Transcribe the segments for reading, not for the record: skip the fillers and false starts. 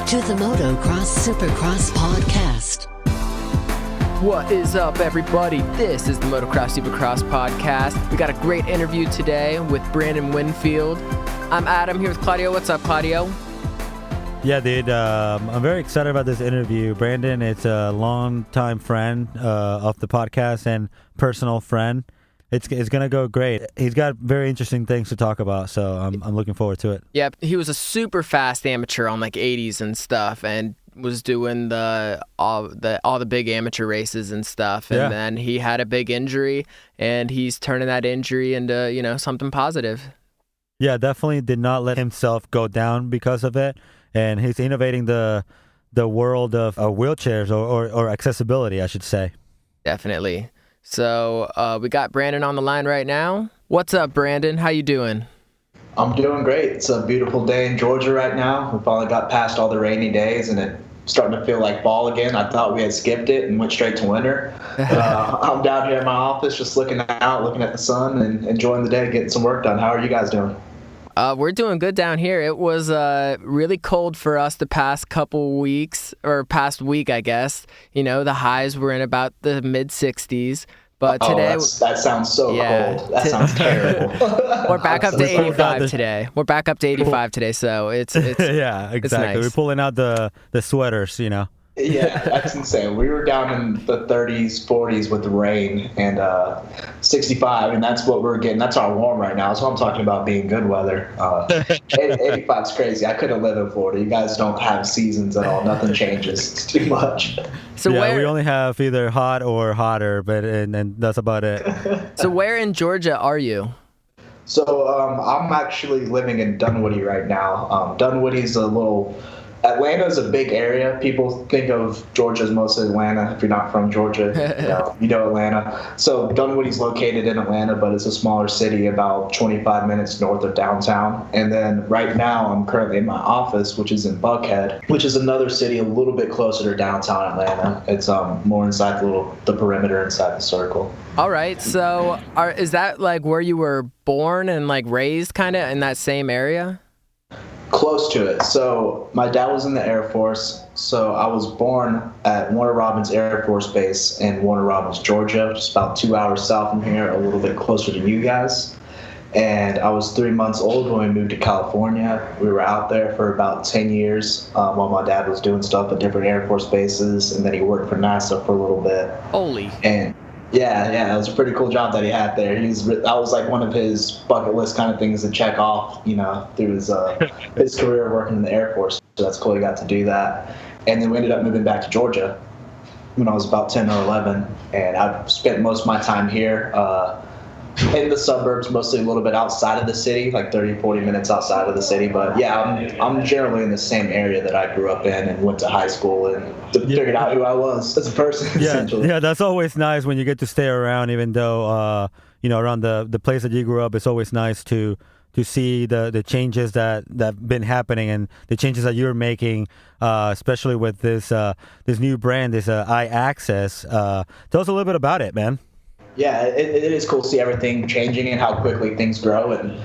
to the Motocross Supercross podcast. What is up, everybody? This is the Motocross Supercross podcast. We got a great interview today with Brandon Winfield. I'm Adam here with Claudio. What's up, Claudio? Yeah, dude, I'm very excited about this interview. Brandon is a longtime friend of the podcast and personal friend. It's going to go great. He's got very interesting things to talk about, so I'm looking forward to it. Yep, he was a super fast amateur on like 80s and stuff, and was doing all the big amateur races and stuff. And then he had a big injury, and he's turning that injury into something positive. Yeah, definitely did not let himself go down because of it, and he's innovating the world of wheelchairs or accessibility, I should say. Definitely. So we got Brandon on the line right now. What's up, Brandon? How you doing? I'm doing great. It's a beautiful day in Georgia right now. We finally got past all the rainy days, and it's starting to feel like fall again. I thought we had skipped it and went straight to winter. I'm down here in my office just looking out, looking at the sun, and enjoying the day, getting some work done. How are you guys doing? We're doing good down here. It was really cold for us the past couple weeks, or past week, I guess. The highs were in about the mid-60s. But today, that sounds so cold. That sounds terrible. We're back up to 85 today. We're back up to 85 today, so it's yeah, exactly. It's nice. We're pulling out the sweaters, Yeah, that's insane. We were down in the 30s, 40s with the rain, and 65, and that's what we're getting. That's our warm right now. That's what I'm talking about being good weather. 85 is crazy. I couldn't live in Florida. You guys don't have seasons at all. Nothing changes. It's too much. So we only have either hot or hotter, and that's about it. So where in Georgia are you? So I'm actually living in Dunwoody right now. Dunwoody's Atlanta's a big area. People think of Georgia as mostly Atlanta. If you're not from Georgia, you know Atlanta. So Dunwoody's located in Atlanta, but it's a smaller city about 25 minutes north of downtown. And then right now I'm currently in my office, which is in Buckhead, which is another city a little bit closer to downtown Atlanta. It's more inside the perimeter inside the circle. All right. So is that like where you were born and like raised kind of in that same area? Close to it. So my dad was in the Air Force. So I was born at Warner Robins Air Force Base in Warner Robins, Georgia, just about 2 hours south from here, a little bit closer to you guys. And I was 3 months old when we moved to California. We were out there for about 10 years while my dad was doing stuff at different Air Force bases, and then he worked for NASA for a little bit. Holy. And yeah, it was a pretty cool job that he had there. That was like one of his bucket list kind of things to check off, through his career working in the Air Force. So that's cool he got to do that. And then we ended up moving back to Georgia when I was about 10 or 11. And I've spent most of my time here in the suburbs, mostly a little bit outside of the city, like 30, 40 minutes outside of the city. But yeah, I'm generally in the same area that I grew up in and went to high school and figured out who I was as a person, essentially. Yeah, that's always nice when you get to stay around, even though, around the place that you grew up. It's always nice to see the changes that have been happening and the changes that you're making, especially with this new brand, this iAccess. Tell us a little bit about it, man. Yeah, it is cool to see everything changing and how quickly things grow. And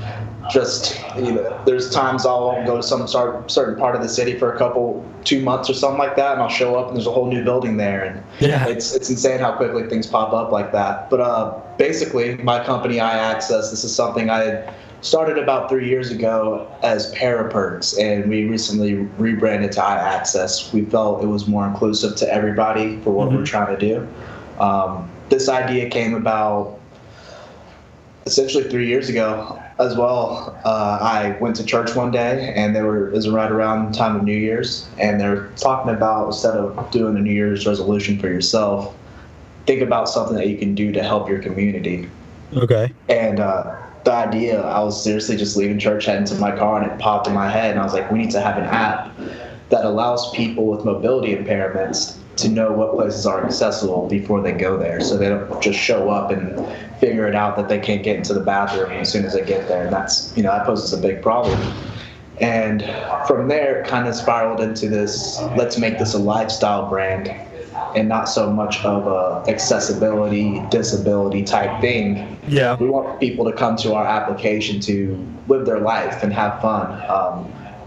just, there's times I'll go to some certain part of the city for 2 months or something like that, and I'll show up and there's a whole new building there. And it's insane how quickly things pop up like that. But basically, my company, iAccess, this is something I had started about 3 years ago as Paraperks, and we recently rebranded to iAccess. We felt it was more inclusive to everybody for what we're trying to do. This idea came about essentially 3 years ago as well. I went to church one day, and it was right around the time of New Year's, and they're talking about, instead of doing a New Year's resolution for yourself, think about something that you can do to help your community. Okay. And the idea, I was seriously just leaving church, heading to my car, and it popped in my head, and I was like, we need to have an app that allows people with mobility impairments to know what places are accessible before they go there, so they don't just show up and figure it out that they can't get into the bathroom as soon as they get there. And that's, that poses a big problem. And from there, it kind of spiraled into this, let's make this a lifestyle brand and not so much of a accessibility, disability type thing. Yeah. We want people to come to our application to live their life and have fun.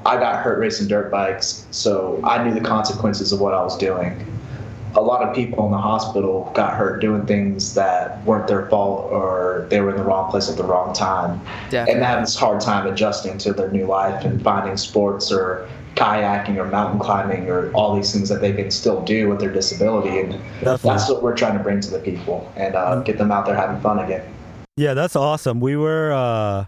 I got hurt racing dirt bikes, so I knew the consequences of what I was doing. A lot of people in the hospital got hurt doing things that weren't their fault, or they were in the wrong place at the wrong time. Definitely. And having this hard time adjusting to their new life and finding sports or kayaking or mountain climbing or all these things that they can still do with their disability. And that's what we're trying to bring to the people and get them out there having fun again. Yeah, that's awesome. We were,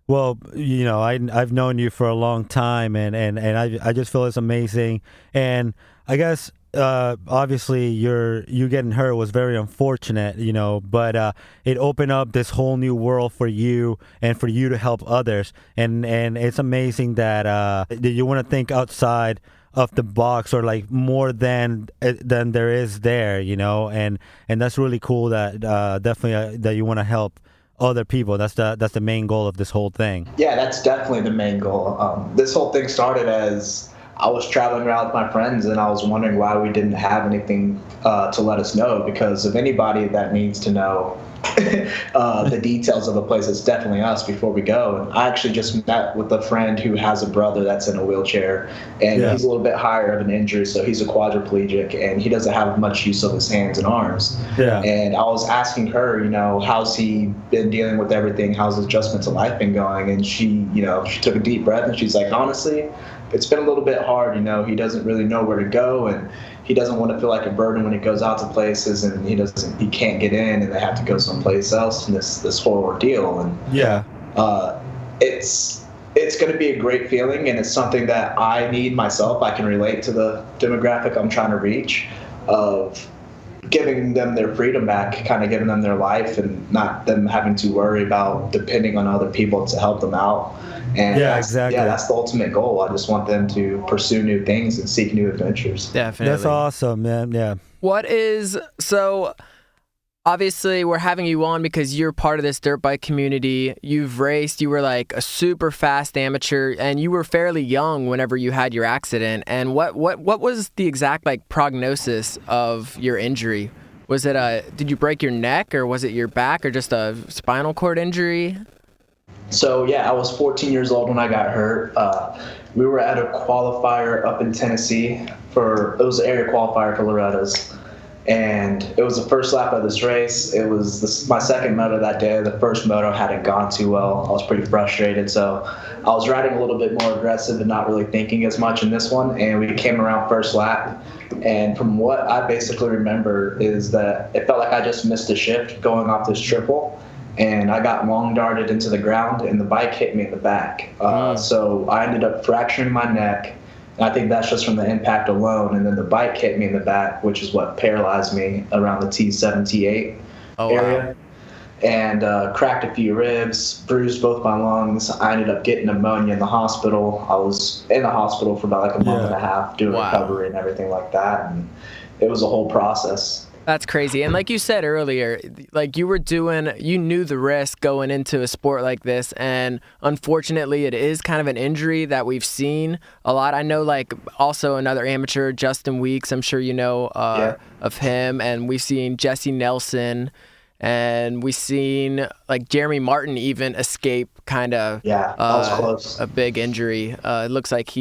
well, you know, I've known you for a long time, and I just feel it's amazing. And I guess, obviously you getting hurt was very unfortunate, you know, but it opened up this whole new world for you and for you to help others. And it's amazing that you want to think outside of the box, or like more than there is there, you know, and that's really cool that definitely that you want to help other people. That's the main goal of this whole thing. Yeah, that's definitely the main goal. This whole thing started as I was traveling around with my friends, and I was wondering why we didn't have anything to let us know, because of anybody that needs to know the details of a place, it's definitely us before we go. And I actually just met with a friend who has a brother that's in a wheelchair, and he's a little bit higher of an injury, so he's a quadriplegic, and he doesn't have much use of his hands and arms. Yeah. And I was asking her, you know, how's he been dealing with everything? How's his adjustment to life been going? And she took a deep breath, and she's like, honestly, it's been a little bit hard. You know, he doesn't really know where to go, and he doesn't want to feel like a burden when he goes out to places, and he can't get in, and they have to go someplace else in this whole ordeal. And it's going to be a great feeling, and it's something that I need myself. I can relate to the demographic I'm trying to reach, of giving them their freedom back, kind of giving them their life, and not them having to worry about depending on other people to help them out. And exactly. That's the ultimate goal. I just want them to pursue new things and seek new adventures. Definitely. That's awesome, man. Yeah. So obviously we're having you on because you're part of this dirt bike community. You've raced, you were like a super fast amateur, and you were fairly young whenever you had your accident. And what was the exact like prognosis of your injury? Was it did you break your neck, or was it your back, or just a spinal cord injury? So, I was 14 years old when I got hurt. We were at a qualifier up in Tennessee it was an area qualifier for Loretta's. And it was the first lap of this race. It was my second moto that day. The first moto hadn't gone too well. I was pretty frustrated. So I was riding a little bit more aggressive and not really thinking as much in this one. And we came around first lap. And from what I basically remember is that it felt like I just missed a shift going off this triple. And I got long darted into the ground, and the bike hit me in the back. So I ended up fracturing my neck. And I think that's just from the impact alone. And then the bike hit me in the back, which is what paralyzed me around the T7, T8 area. Wow. And cracked a few ribs, bruised both my lungs. I ended up getting pneumonia in the hospital. I was in the hospital for about like a month and a half doing recovery and everything like that. And it was a whole process. That's crazy. And like you said earlier, like you knew the risk going into a sport like this, and unfortunately it is kind of an injury that we've seen a lot. I know like also another amateur, Justin Weeks, I'm sure you know of him, and we've seen Jesse Nelson, and we've seen like Jeremy Martin even escape kind of that was close. A big injury. It looks like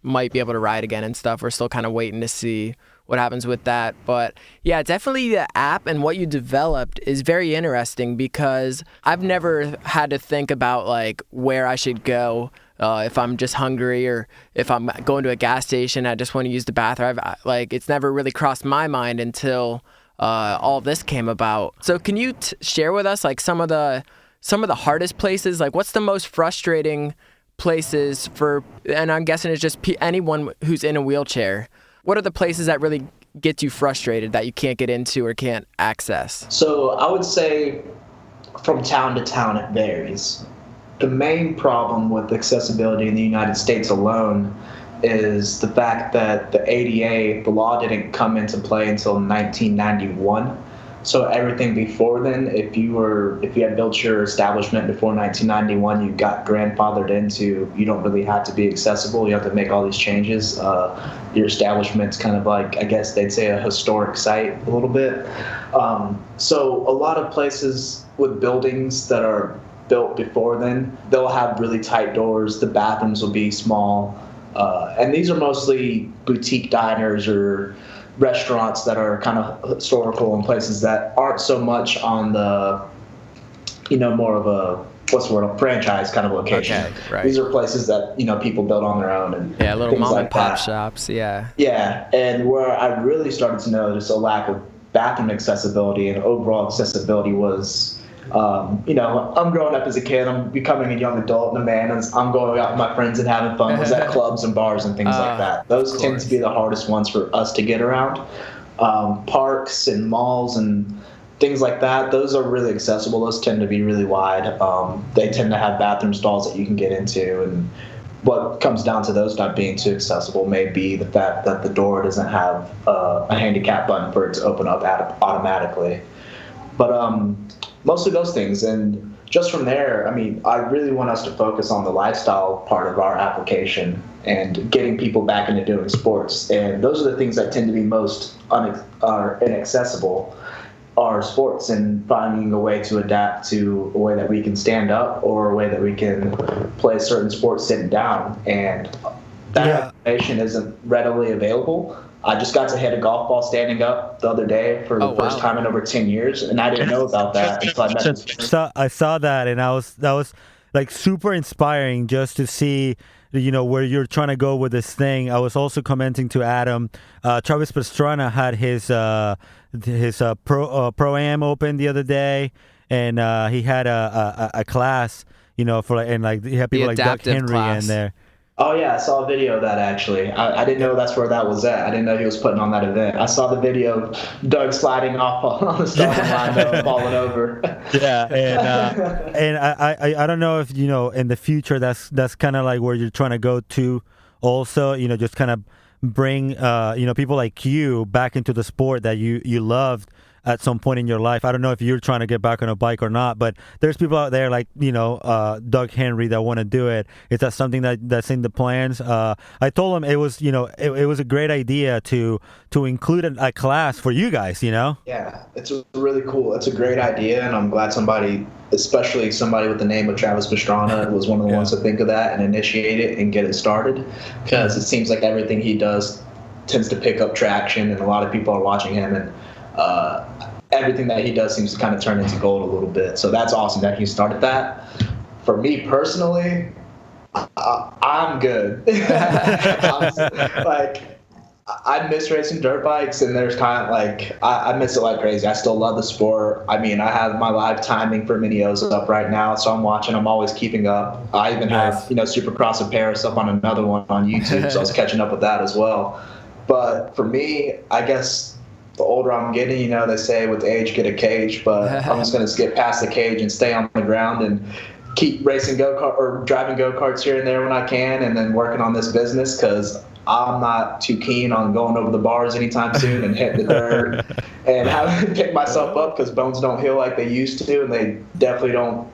might be able to ride again and stuff. We're still kind of waiting to see what happens with that. But yeah, definitely the app and what you developed is very interesting, because I've never had to think about like where I should go if I'm just hungry, or if I'm going to a gas station, I just want to use the bathroom. It's never really crossed my mind until all this came about. So can you share with us like some of the hardest places? Like what's the most frustrating places and I'm guessing it's just anyone who's in a wheelchair. What are the places that really get you frustrated that you can't get into or can't access? So I would say from town to town it varies. The main problem with accessibility in the United States alone is the fact that the ADA, the law didn't come into play until 1991. So everything before then, if you had built your establishment before 1991, you got grandfathered into, you don't really have to be accessible. You have to make all these changes. Your establishment's kind of like, I guess they'd say, a historic site a little bit. So a lot of places with buildings that are built before then, they'll have really tight doors. The bathrooms will be small. And these are mostly boutique diners or restaurants that are kind of historical and places that aren't so much on the, more of a, a franchise kind of location. Okay, right. These are places that, people build on their own and little things mom like and pop that. shops. Yeah. Yeah. And where I really started to notice a lack of bathroom accessibility and overall accessibility was, I'm growing up as a kid. I'm becoming a young adult and a man, and I'm going out with my friends and having fun. Was at clubs and bars and things like that. Those tend to be the hardest ones for us to get around. Parks and malls and things like that, those are really accessible. Those tend to be really wide. They tend to have bathroom stalls that you can get into, and what comes down to those not being too accessible may be the fact that the door doesn't have a handicap button for it to open up automatically. But mostly those things. And just from there, I really want us to focus on the lifestyle part of our application and getting people back into doing sports. And those are the things that tend to be most inaccessible are sports, and finding a way to adapt to a way that we can stand up or a way that we can play a certain sport sitting down. And that information isn't readily available. I just got to hit a golf ball standing up the other day for the first time in over 10 years, and I didn't know about that until I met this. I saw that, and that was like super inspiring just to see, where you're trying to go with this thing. I was also commenting to Adam. Travis Pastrana had his Pro-Am open the other day, and he had a class, he had people like Doug Henry class in there. Oh, yeah, I saw a video of that, actually. I didn't know that's where that was at. I didn't know he was putting on that event. I saw the video of Doug sliding off on the starting line, falling over. Yeah, and I don't know if, in the future that's kind of like where you're trying to go to also, just kind of bring, people like you back into the sport that you loved at some point in your life. I don't know if you're trying to get back on a bike or not, but there's people out there like, Doug Henry that want to do it. Is that something that's in the plans? I told him it was, it was a great idea to include a class for you guys, Yeah, it's really cool. It's a great idea, and I'm glad somebody, especially somebody with the name of Travis Pastrana, was one of the ones to think of that and initiate it and get it started, because it seems like everything he does tends to pick up traction, and a lot of people are watching him, and everything that he does seems to kind of turn into gold a little bit. So that's awesome that he started that. For me personally, I'm good. I miss racing dirt bikes, and there's kind of I miss it like crazy. I still love the sport. I have my live timing for Mini-O's up right now, so I'm watching. I'm always keeping up. I even have, Supercross of Paris up on another one on YouTube, so I was catching up with that as well. But for me, I guess the older I'm getting, they say with age get a cage, but I'm just going to skip past the cage and stay on the ground and keep racing go-kart or driving go-karts here and there when I can, and then working on this business, because I'm not too keen on going over the bars anytime soon and hitting the dirt and having to pick myself up, because bones don't heal like they used to, and they definitely don't,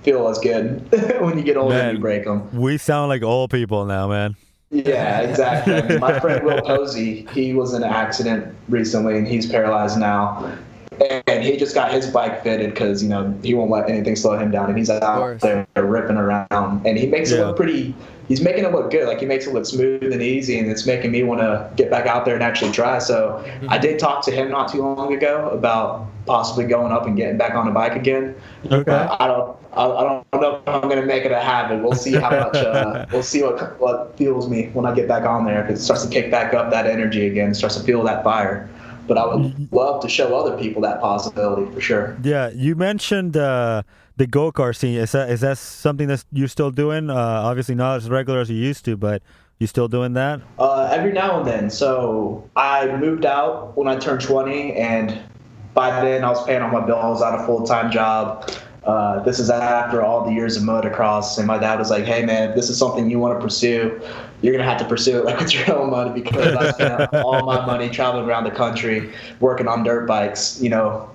feel as good when you get older and you break them. We sound like old people now, man. Yeah, exactly. My friend Will Posey, he was in an accident recently, and he's paralyzed now. And he just got his bike fitted because, he won't let anything slow him down. And he's out there ripping around. And he makes it look pretty – he's making it look good. Like, he makes it look smooth and easy, and it's making me want to get back out there and actually try. So I did talk to him not too long ago about possibly going up and getting back on a bike again. Okay. I don't know if I'm going to make it a habit. We'll see how much we'll see what fuels me when I get back on there. If it starts to kick back up that energy again, starts to feel that fire. But I would love to show other people that possibility for sure. Yeah, you mentioned the go-kart scene. Is that something that you're still doing? Obviously not as regular as you used to, but you still doing that? Every now and then. So I moved out when I turned 20, and by then I was paying all my bills. I had a full-time job. This is after all the years of motocross, and my dad was like, "Hey man, if this is something you want to pursue, you're gonna have to pursue it with your own money, because I spent all my money traveling around the country working on dirt bikes,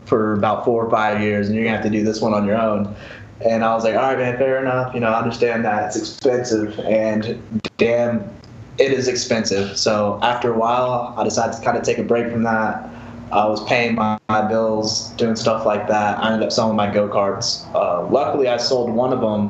for about 4 or 5 years, and you're gonna have to do this one on your own." And I was like, "All right, man, fair enough. I understand that it's expensive, and damn, it is expensive." So after a while, I decided to kind of take a break from that. I was paying my bills, doing stuff like that. I ended up selling my go-karts. Luckily, I sold one of them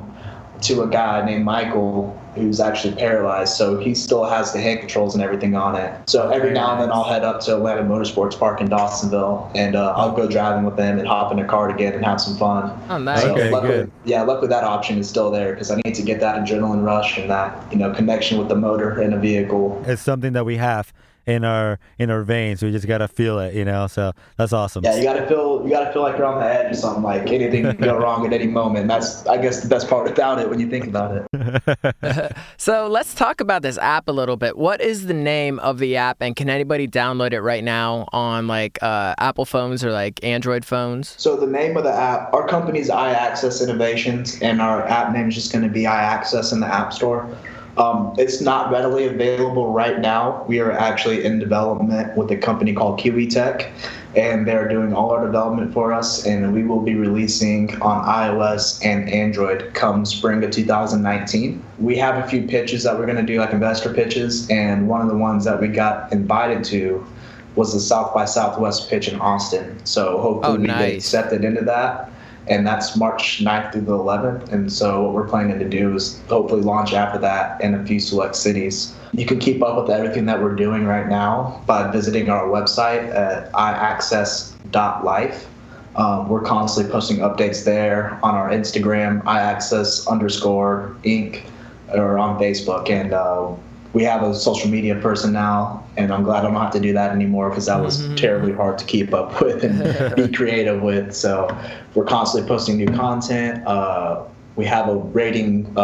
to a guy named Michael who's actually paralyzed, so he still has the hand controls and everything on it. So every now and then I'll head up to Atlanta Motorsports Park in Dawsonville, and I'll go driving with them and hop in a car again and have some fun. Oh, nice. So Okay, luckily, good. yeah, luckily that option is still there because I need to get that adrenaline rush and that connection with the motor in a vehicle. It's something that we have in our veins. We just gotta feel it, So that's awesome. Yeah, you gotta feel like you're on the edge of something. Like anything can go wrong at any moment. That's, I guess, the best part about it when you think about it. So let's talk about this app a little bit. What is the name of the app, and can anybody download it right now on like Apple phones or like Android phones? So the name of the app, our company's iAccess Innovations, and our app name is just going to be iAccess in the App Store. It's not readily available right now. We are actually in development with a company called Kiwi Tech, and they're doing all our development for us, and we will be releasing on iOS and Android come spring of 2019. We have a few pitches that we're going to do, like investor pitches, and one of the ones that we got invited to was the South by Southwest pitch in Austin. So hopefully we get accepted into that. And that's March 9th through the 11th. And so what we're planning to do is hopefully launch after that in a few select cities. You can keep up with everything that we're doing right now by visiting our website at iAccess.life. We're constantly posting updates there on our Instagram, iAccess_Inc., or on Facebook. And we have a social media person now, and I'm glad I don't have to do that anymore because that was terribly hard to keep up with and be creative with. So we're constantly posting new content. We have a rating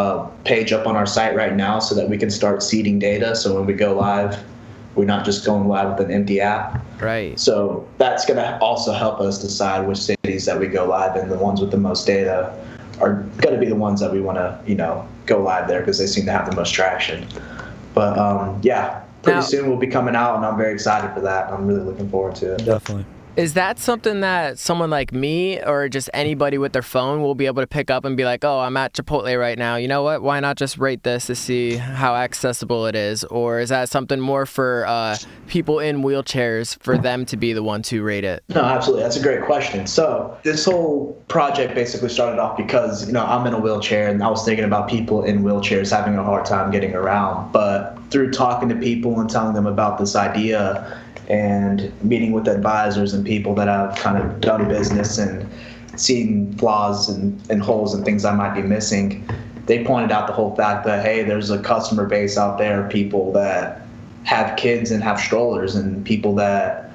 page up on our site right now so that we can start seeding data. So when we go live, we're not just going live with an empty app. Right. So that's going to also help us decide which cities that we go live in. The ones with the most data are going to be the ones that we want to, go live there because they seem to have the most traction. But pretty soon we'll be coming out, and I'm very excited for that. I'm really looking forward to it. Definitely. Is that something that someone like me or just anybody with their phone will be able to pick up and be like, oh, I'm at Chipotle right now. You know what? Why not just rate this to see how accessible it is? Or is that something more for people in wheelchairs for them to be the one to rate it? No, absolutely. That's a great question. So this whole project basically started off because, I'm in a wheelchair, and I was thinking about people in wheelchairs having a hard time getting around. But through talking to people and telling them about this idea and meeting with advisors and people that have kind of done business and seen flaws and holes and things I might be missing, they pointed out the whole fact that, hey, there's a customer base out there, people that have kids and have strollers, and people that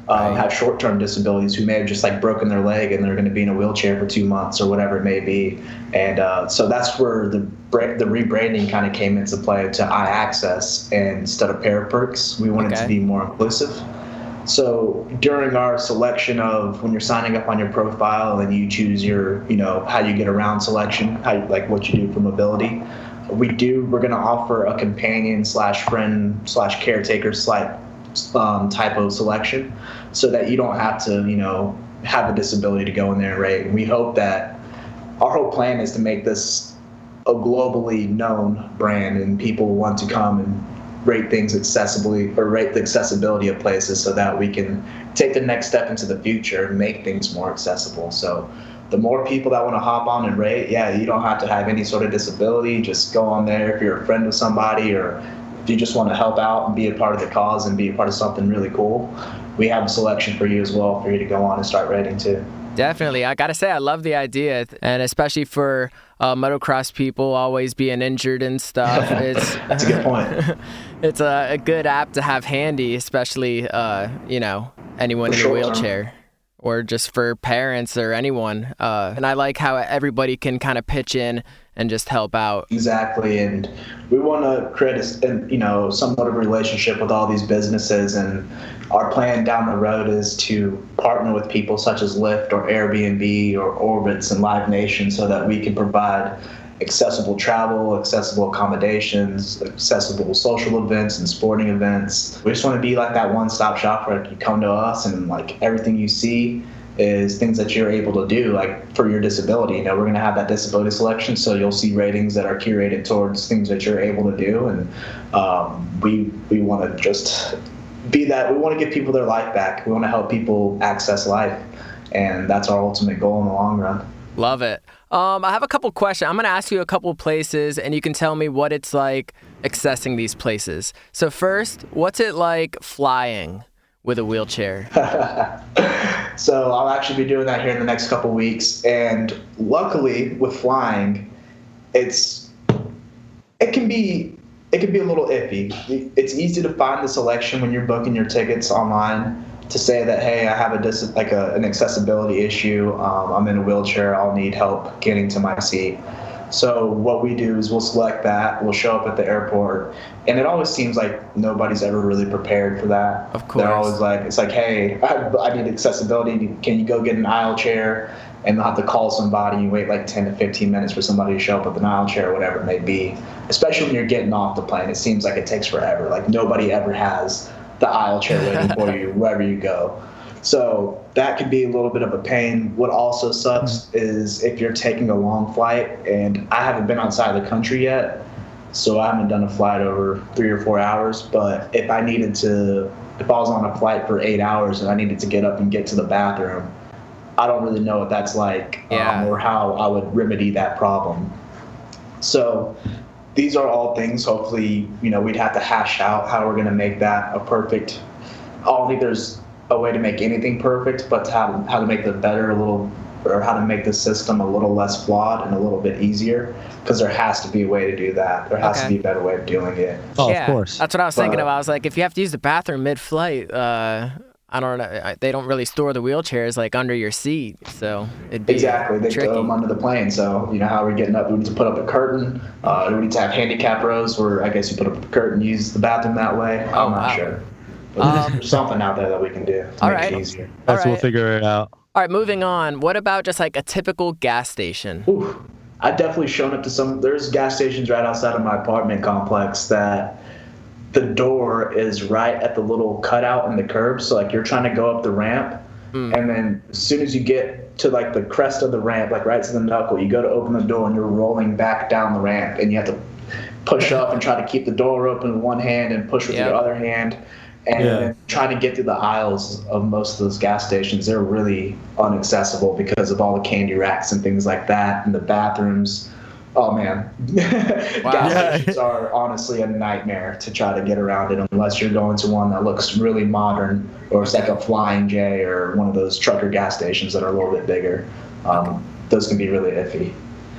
have short-term disabilities who may have just like broken their leg and they're going to be in a wheelchair for 2 months or whatever it may be. And so that's where the rebranding kind of came into play to iAccess, and instead of Paraperks, we wanted to be more inclusive. So during our selection of when you're signing up on your profile and you choose your, how you get around selection, what you do for mobility, we're going to offer a companion / caretaker type of selection, so that you don't have to, have a disability to go in there and rate. We hope that our whole plan is to make this a globally known brand, and people want to come and rate things accessibly, or rate the accessibility of places, so that we can take the next step into the future and make things more accessible. So the more people that want to hop on and rate, you don't have to have any sort of disability. Just go on there if you're a friend of somebody, or if you just want to help out and be a part of the cause and be a part of something really cool. We have a selection for you as well, for you to go on and start rating too. Definitely. I got to say, I love the idea, and especially for motocross people always being injured and stuff. That's a good point. It's a good app to have handy, especially, anyone in a wheelchair, or just for parents or anyone. And I like how everybody can kind of pitch in and just help out. Exactly. And we want to create somewhat of a relationship with all these businesses. And our plan down the road is to partner with people such as Lyft or Airbnb or Orbitz and Live Nation, so that we can provide accessible travel, accessible accommodations, accessible social events and sporting events. We just want to be like that one-stop shop where you come to us and like everything you see is things that you're able to do, like for your disability. We're going to have that disability selection, so you'll see ratings that are curated towards things that you're able to do. And we want to just be that. We want to give people their life back. We want to help people access life, and that's our ultimate goal in the long run. Love it. I have a couple questions. I'm going to ask you a couple places, and you can tell me what it's like accessing these places. So first, what's it like flying with a wheelchair? So I'll actually be doing that here in the next couple weeks. And luckily, with flying, it can be a little iffy. It's easy to find the selection when you're booking your tickets online to say that, hey, I have an accessibility issue. I'm in a wheelchair. I'll need help getting to my seat. So what we do is we'll select that. We'll show up at the airport, and it always seems like nobody's ever really prepared for that. Of course. They're always like, it's like, hey, I need accessibility. Can you go get an aisle chair? And they'll have to call somebody. You wait like 10 to 15 minutes for somebody to show up with an aisle chair or whatever it may be. Especially when you're getting off the plane, it seems like it takes forever. Like nobody ever has the aisle chair waiting for you wherever you go. So that could be a little bit of a pain. What also sucks is if you're taking a long flight, and I haven't been outside of the country yet, so I haven't done a flight over 3 or 4 hours. But if I was on a flight for 8 hours and I needed to get up and get to the bathroom, I don't really know what that's like or how I would remedy that problem. So these are all things, hopefully, we'd have to hash out how we're going to make that a perfect. I don't think there's a way to make anything perfect, but how to make the better how to make the system a little less flawed and a little bit easier, because there has to be a way to do that. There has to be a better way of doing it. Oh, yeah, of course. That's what I was thinking of. I was like, if you have to use the bathroom mid-flight, I don't know. They don't really store the wheelchairs like under your seat, so it'd be exactly. They tricky. throw them under the plane. So how are we getting up? We need to put up a curtain. We need to have handicap rows where I guess you put up a curtain, use the bathroom that way. I'm not sure. But there's something out there that we can do to make it easier. We'll figure it out. All right, moving on. What about just like a typical gas station? Ooh, I've definitely shown up to some. There's gas stations right outside of my apartment complex that the door is right at the little cutout in the curb. So like you're trying to go up the ramp, and then as soon as you get to like the crest of the ramp, like right to the knuckle, you go to open the door and you're rolling back down the ramp, and you have to push up and try to keep the door open with one hand and push with your other hand. And trying to get through the aisles of most of those gas stations, they're really inaccessible because of all the candy racks and things like that, and the bathrooms. Oh, man. Gas stations are honestly a nightmare to try to get around it unless you're going to one that looks really modern, or it's like a Flying J or one of those trucker gas stations that are a little bit bigger. Those can be really iffy.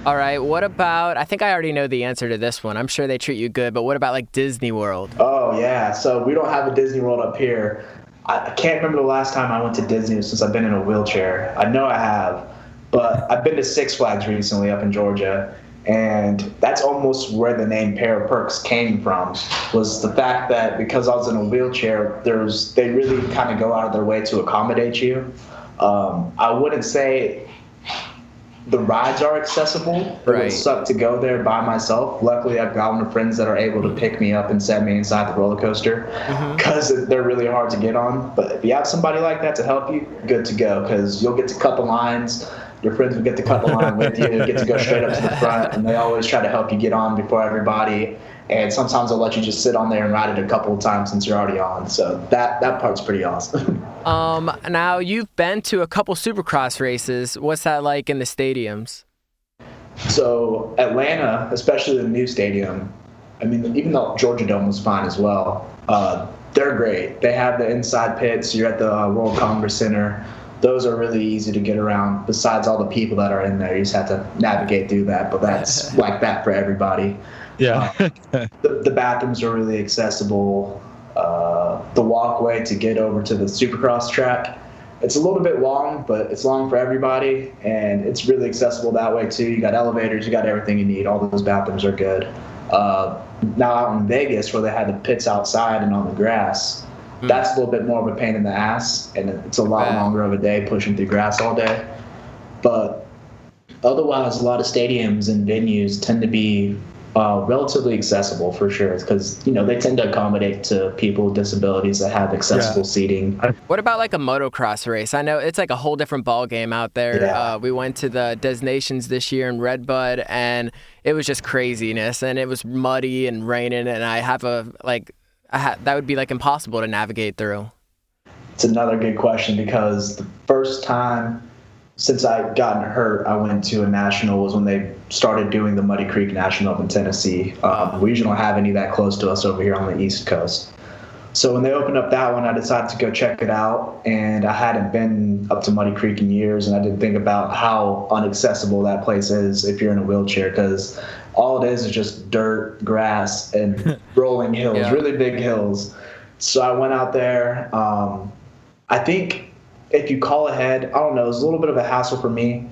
All right, what about, I think I already know the answer to this one. I'm sure they treat you good, but what about like Disney World? Oh, yeah. So we don't have a Disney World up here. I can't remember the last time I went to Disney since I've been in a wheelchair. I know I have, but I've been to Six Flags recently up in Georgia, and that's almost where the name Para Perks came from, was the fact that because I was in a wheelchair, they really kind of go out of their way to accommodate you. I wouldn't say the rides are accessible. It would suck to go there by myself. Luckily, I've got one of friends that are able to pick me up and set me inside the roller coaster, because they're really hard to get on. But if you have somebody like that to help you, good to go, because you'll get to cut the lines. Your friends will get to cut the line with you. You get to go straight up to the front, and they always try to help you get on before everybody. And sometimes they'll let you just sit on there and ride it a couple of times since you're already on. So that part's pretty awesome. Now, you've been to a couple Supercross races. What's that like in the stadiums? So Atlanta, especially the new stadium, I mean, even though Georgia Dome was fine as well, they're great. They have the inside pits. You're at the World Congress Center. Those are really easy to get around. Besides all the people that are in there, you just have to navigate through that. But that's like that for everybody. Yeah. The bathrooms are really accessible. The walkway to get over to the Supercross track, it's a little bit long, but it's long for everybody, and it's really accessible that way too. You got elevators, you got everything you need. All those bathrooms are good. Now out in Vegas, where they had the pits outside and on the grass, that's a little bit more of a pain in the ass, and it's a lot longer of a day pushing through grass all day. But otherwise, a lot of stadiums and venues tend to be relatively accessible for sure, because they tend to accommodate to people with disabilities that have accessible seating. What about like a motocross race? I know it's like a whole different ball game out there. We went to the Des Nations this year in Redbud, and it was just craziness, and it was muddy and raining, and that would be like impossible to navigate through. It's another good question, because the first time since I gotten hurt, I went to a national was when they started doing the Muddy Creek National up in Tennessee. We usually don't have any that close to us over here on the East Coast. So when they opened up that one, I decided to go check it out, and I hadn't been up to Muddy Creek in years, and I didn't think about how inaccessible that place is if you're in a wheelchair, because all it is just dirt, grass, and rolling hills, really big hills. So I went out there. I think if you call ahead, I don't know, it was a little bit of a hassle for me,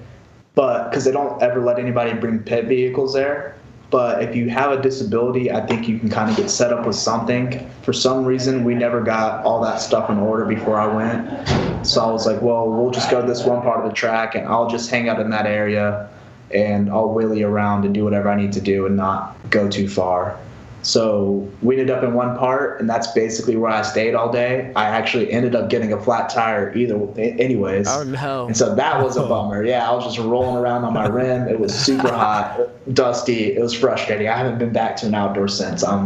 but because they don't ever let anybody bring pit vehicles there. But if you have a disability, I think you can kind of get set up with something. For some reason, we never got all that stuff in order before I went. So I was like, well, we'll just go to this one part of the track, and I'll just hang out in that area, and I'll wheelie around and do whatever I need to do and not go too far. So we ended up in one part, and that's basically where I stayed all day. I actually ended up getting a flat tire anyways. Oh, no. And so that was a bummer. Yeah, I was just rolling around on my rim. It was super hot, dusty. It was frustrating. I haven't been back to an outdoor since. I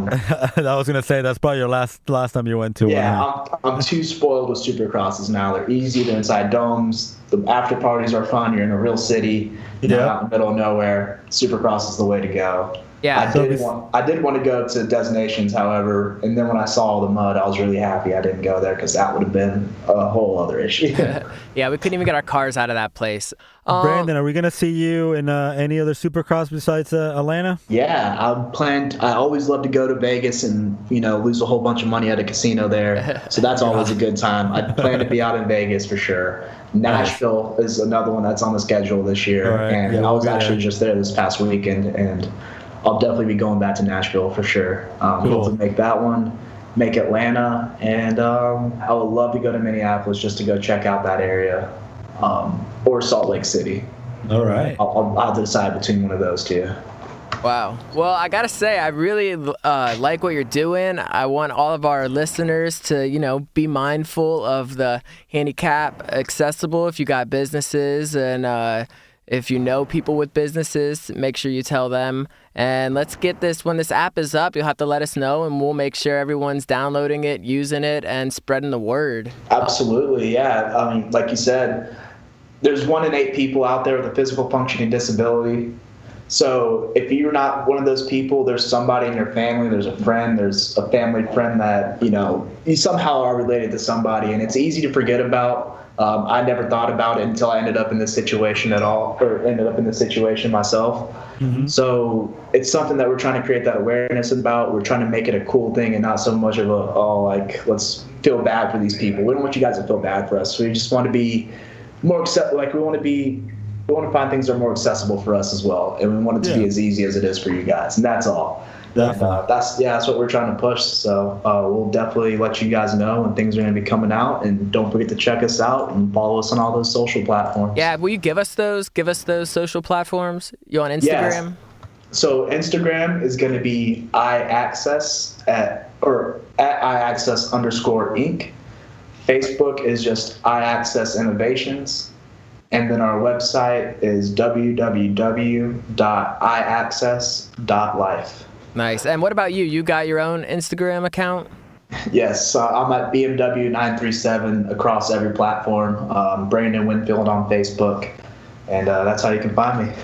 was going to say, that's probably your last time you went to one. Yeah, I'm too spoiled with Supercrosses now. They're easy. They're inside domes. The after parties are fun. You're in a real city. You're out in the middle of nowhere. Supercross is the way to go. Yeah, I did want to go to Destinations, however, and then when I saw all the mud, I was really happy I didn't go there because that would have been a whole other issue. Yeah, we couldn't even get our cars out of that place. Brandon, are we going to see you in any other Supercross besides Atlanta? Yeah, I always love to go to Vegas and, lose a whole bunch of money at a casino there. So that's always a good time. I plan to be out in Vegas for sure. Nashville is another one that's on the schedule this year. Right. And I was actually just there this past weekend, and I'll definitely be going back to Nashville for sure. Cool. Hope to make that one, make Atlanta, and I would love to go to Minneapolis just to go check out that area, or Salt Lake City. All right. I'll have to decide between one of those two. Wow. Well, I got to say, I really like what you're doing. I want all of our listeners to, be mindful of the handicap accessible if you got businesses, and if you know people with businesses, make sure you tell them. And let's get this, when this app is up, you'll have to let us know, and we'll make sure everyone's downloading it, using it, and spreading the word. Absolutely, yeah. I mean, like you said, there's 1 in 8 people out there with a physical functioning disability. So if you're not one of those people, there's somebody in your family, there's a friend, there's a family friend that, you somehow are related to somebody, and it's easy to forget about. I never thought about it until I ended up in this situation myself. Mm-hmm. So it's something that we're trying to create that awareness about. We're trying to make it a cool thing and not so much of let's feel bad for these people. We don't want you guys to feel bad for us. We just want to be more we want to find things that are more accessible for us as well. And we want it to be as easy as it is for you guys. And that's all. That's what we're trying to push. So we'll definitely let you guys know when things are going to be coming out, and don't forget to check us out and follow us on all those social platforms. Yeah, will you give us those social platforms? You on Instagram? Yes. So Instagram is going to be iAccess at iAccess_Inc. Facebook is just iAccess Innovations. And then our website is www.iaccess.life. Nice. And what about you? You got your own Instagram account? Yes. I'm at BMW937 across every platform. Brandon Winfield on Facebook. And that's how you can find me.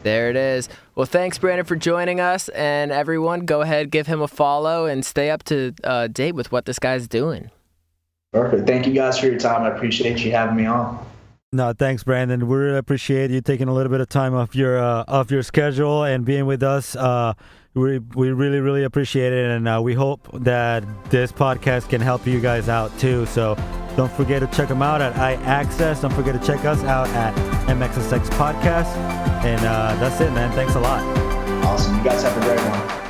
There it is. Well, thanks, Brandon, for joining us. And everyone, go ahead, give him a follow, and stay up to date with what this guy's doing. Perfect. Thank you guys for your time. I appreciate you having me on. No, thanks, Brandon. We really appreciate you taking a little bit of time off your schedule and being with us. We really, really appreciate it, and we hope that this podcast can help you guys out too. So don't forget to check them out at iAccess. Don't forget to check us out at MXSX Podcast. And that's it, man. Thanks a lot. Awesome. You guys have a great one.